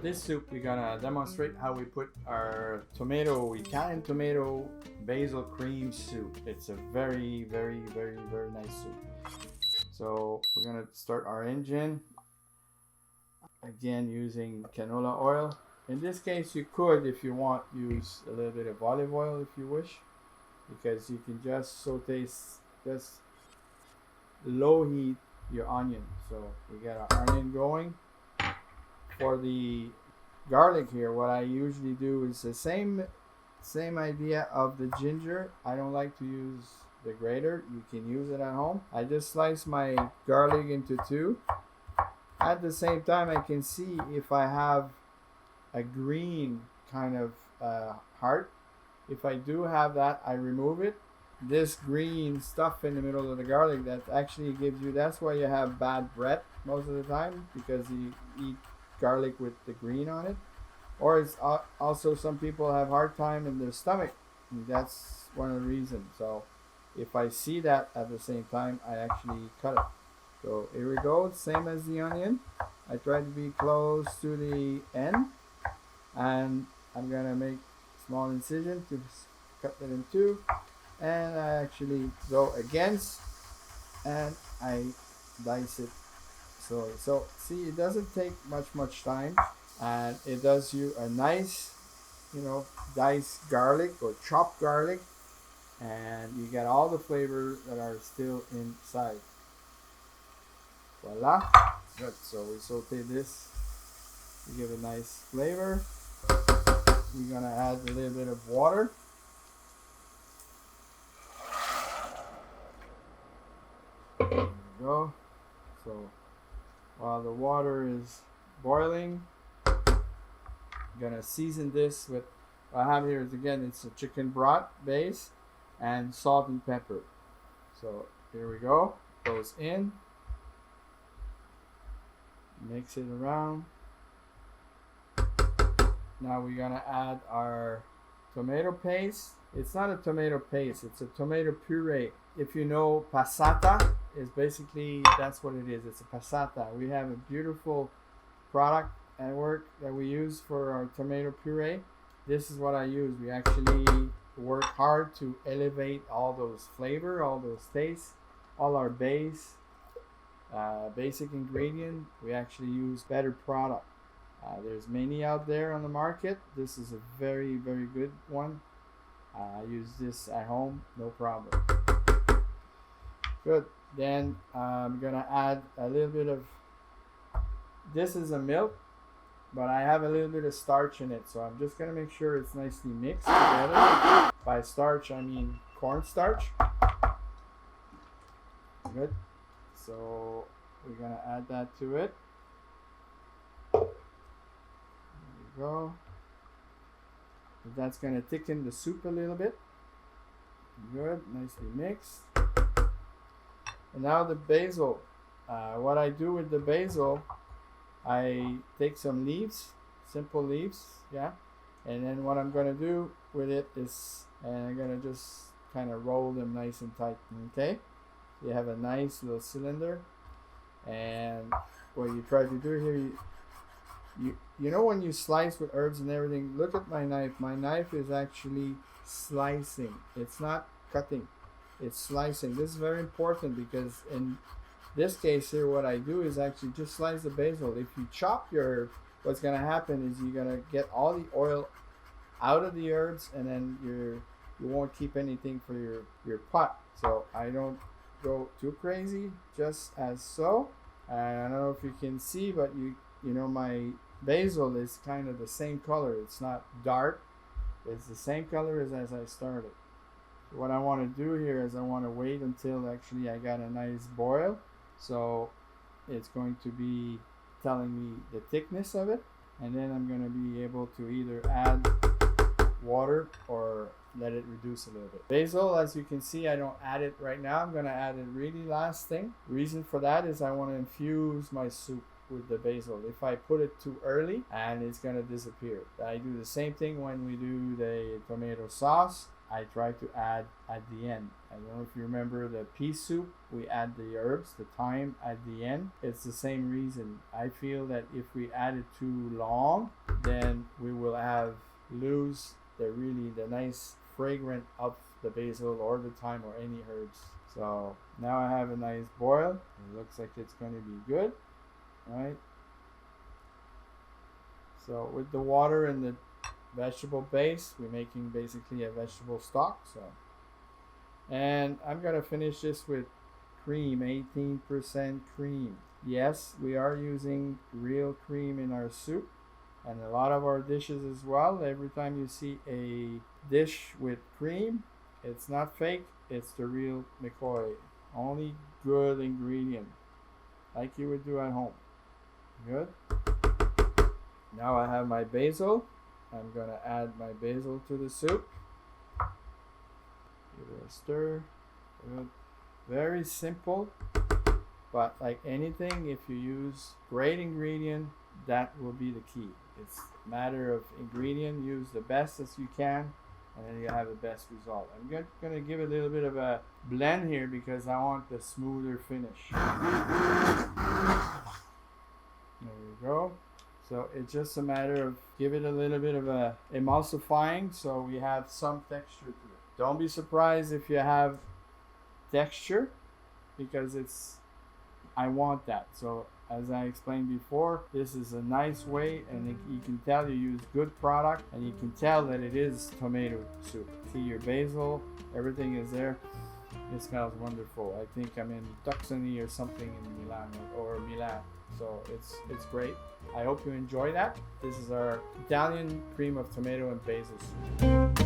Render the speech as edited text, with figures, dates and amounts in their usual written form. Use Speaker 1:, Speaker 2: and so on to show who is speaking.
Speaker 1: this soup, we're gonna demonstrate how we put our Italian tomato basil cream soup. It's a very nice soup. So we're gonna start our engine. Again, using canola oil. In this case, you could, if you want, use a little bit of olive oil if you wish, because you can just saute, just low heat your onion. So we got our onion going. For the garlic here, what I usually do is the same idea of the ginger. I don't like to use the grater. You can use it at home. I just slice my garlic into two. At the same time, I can see if I have a green kind of heart. If I do have that, I remove it. This green stuff in the middle of the garlic, that actually gives you, that's why you have bad breath most of the time, because you eat garlic with the green on it. Or it's also, some people have hard time in their stomach, and that's one of the reasons. So if I see that at the same time, I actually cut it. So here we go, same as the onion. I try to be close to the end, and I'm gonna make small incision to cut it in two, and I actually go against and I dice it. So see, it doesn't take much time, and it does you a nice, diced garlic or chopped garlic, and you get all the flavors that are still inside. Voila, good. So we saute this to give a nice flavor. We're gonna add a little bit of water. There we go. So while the water is boiling, I'm gonna season this with, what I have here is, again, it's a chicken broth base and salt and pepper. So here we go, goes in, mix it around. Now we're gonna add our tomato paste. It's not a tomato paste, it's a tomato puree. If you know, passata is basically, that's what it is. It's a passata. We have a beautiful product at work that we use for our tomato puree. This is what I use. We actually work hard to elevate all those flavor, all those tastes, all our basic ingredient. We actually use better product. There's many out there on the market. This is a very good one. I use this at home, no problem. Good. Then I'm gonna add a little bit of, this is a milk, but I have a little bit of starch in it, so I'm just gonna make sure it's nicely mixed together. By starch, I mean cornstarch. Good. So we're gonna add that to it. There we go. That's gonna thicken the soup a little bit. Good, nicely mixed. And now the basil. What I do with the basil, I take some leaves, simple leaves, yeah. And then what I'm gonna do with it is, and I'm gonna just kind of roll them nice and tight. Okay. You have a nice little cylinder, and what you try to do here, you know when you slice with herbs and everything, look at my knife. My knife is actually slicing. It's not cutting. It's slicing. This is very important, because in this case here, what I do is actually just slice the basil. If you chop your herb, what's going to happen is you're going to get all the oil out of the herbs, and then you won't keep anything for your pot. So I don't go too crazy, just as so. I don't know if you can see, but you know my basil is kind of the same color. It's not dark. It's the same color as I started. What I want to do here is I want to wait until actually I got a nice boil. So it's going to be telling me the thickness of it, and then I'm going to be able to either add water or let it reduce a little bit. Basil, as you can see, I don't add it right now. I'm going to add it really last thing. Reason for that is I want to infuse my soup with the basil. If I put it too early, and it's going to disappear. I do the same thing when we do the tomato sauce. I try to add at the end. I don't know if you remember the pea soup, we add the herbs, the thyme at the end. It's the same reason. I feel that if we add it too long, then we will lose the nice fragrance of the basil or the thyme or any herbs. So now I have a nice boil. It looks like it's going to be good, right? So with the water and the vegetable base, we're making basically a vegetable stock. So, and I'm gonna finish this with cream, 18% cream. Yes, we are using real cream in our soup and a lot of our dishes as well. Every time you see a dish with cream, it's not fake, it's the real McCoy. Only good ingredient, like you would do at home. Good. Now I have my basil. I'm gonna add my basil to the soup. Give it a stir. Good. Very simple, but like anything, if you use great ingredient, that will be the key. It's a matter of ingredient. Use the best as you can, and then you have the best result. I'm gonna give a little bit of a blend here because I want the smoother finish. There we go. So it's just a matter of give it a little bit of a emulsifying so we have some texture to it. Don't be surprised if you have texture because I want that. So as I explained before, this is a nice way, and you can tell you use good product, and you can tell that it is tomato soup. See your basil, everything is there. It smells wonderful. I think I'm in Tuscany or something in Milan or Milan. So it's great. I hope you enjoy that. This is our Italian cream of tomato and basil soup.